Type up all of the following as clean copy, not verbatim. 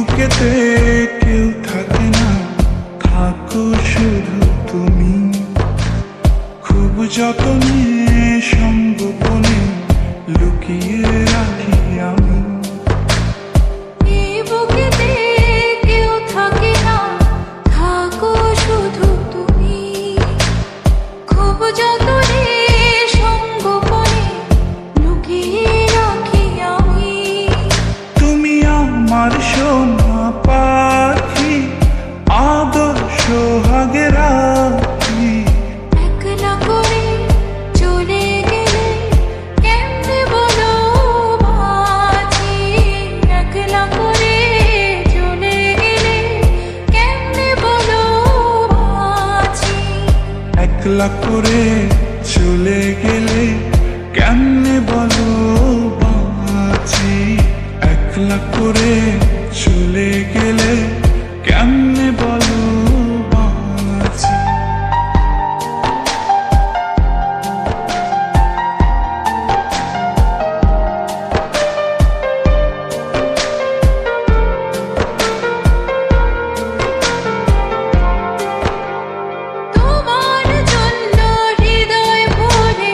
বুকেতে কেউ থাকে না, থাকো শুধু তুমি। খুব যতনে সঙ্গোপনে লুকিয়ে রাখি আমি। বুকেতে কেউ থাকে না, থাকো শুধু তুমি। খুব যতনে সঙ্গোপনে লুকিয়ে রাখি আমি। তুমি আমার সোনা পাখি, আদর্শ সোহাগে রাখি। একলা করে চলে গেলে কেমনে বলো বাঁচি। একলা করে চলে গেলে কেমনে বলো বাঁচি। একলা করে চলে গেলে কেমনে বলো বাঁচি। একলা করে চলে গেলে কেমনে বলো বাঁচি। তোমার জন্য হৃদয় ভরে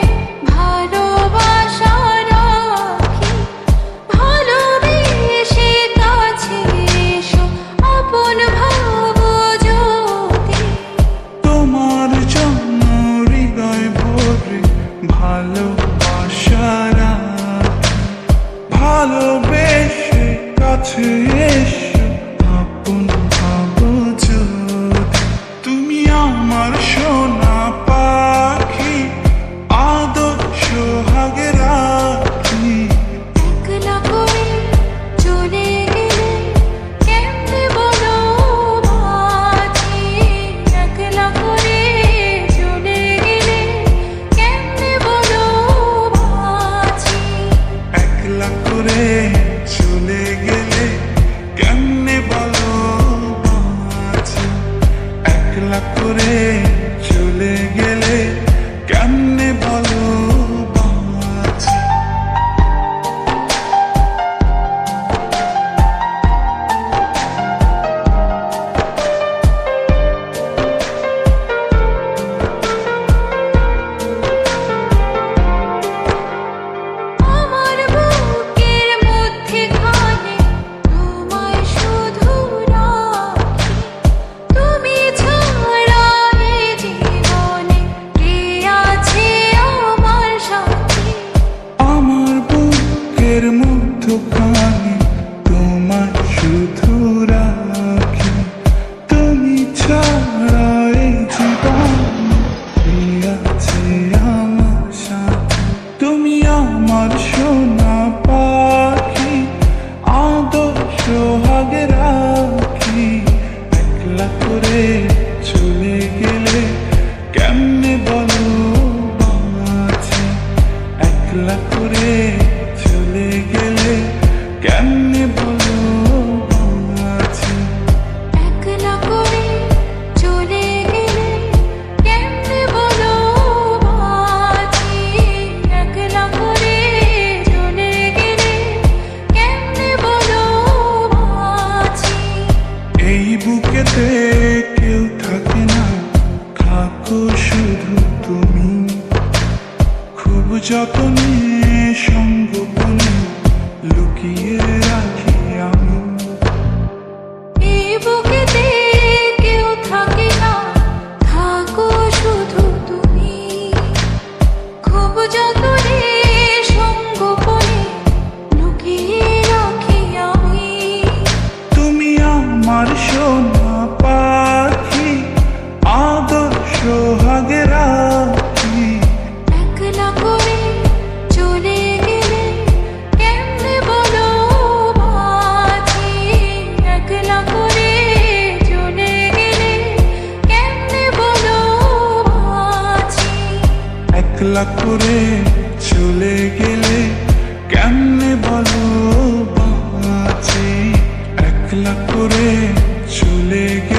ভালোবাসা রাখি। ভালোবেসে কাছে এসো, আপন ভাবো যদি। তোমার জন্য হৃদয় ভরে ভালোবাসা রাখি। ভালোবেসে কাছে এসো, আপন ভাবো যদি। তুমি আমার সোনা পাখি, আদর্শ সোহাগে রাখি। একলা করে চলে গেলে কেমনে বলো বাঁচি। একলা করে চলে গেলে কেমনে বলো বাঁচি। একলা করে চলে গেলে কেমনে বলো বাঁচি। একলা করে চলে গেলে কেমনে বলো বাঁচি। আমার বুকের মধ্যে খানে তোমায় শুধু রাখি। তুমি ছাড়া এ জীবনে কে আছে আমার সাথী। আমার বুকের মধ্যখানে তোমার শুধু রাখি। তুমি ছাড়া এই জীবনে কে আছে আমার সাথে। তুমি আমার সোনা পাখি, আদর্শ সোহাগে রাখি। একলা করে চলে গেলে কেমনে বলো বাঁচি। একলা করে চলে গেলে কেমনে বলো বাঁচি। একলা করে চলে গেলে কেমনে বলো বাঁচি। একলা করে চলে গেলে কেমনে বলো বাঁচি। এই বুকেতে কেউ থাকে না, থাকো শুধু তুমি। খুব যতনে সঙ্গোপনে লুকিয়ে রাখি আমি। এই বুকেতে কেউ থাকে না, থাকো শুধু তুমি। খুব যতনে সঙ্গোপনে লুকিয়ে রাখি আমি। তুমি আমার সোনা পাখি, আদর্শ সোহাগে রাখি। একলা করে চলে গেলে কেমনে বলো বাঁচি। একলা করে চলে গেলে কেমনে বলো বাঁচি। একলা করে চলে গেলে কেমনে বলো বাঁচি। একলা করে চলে গেলে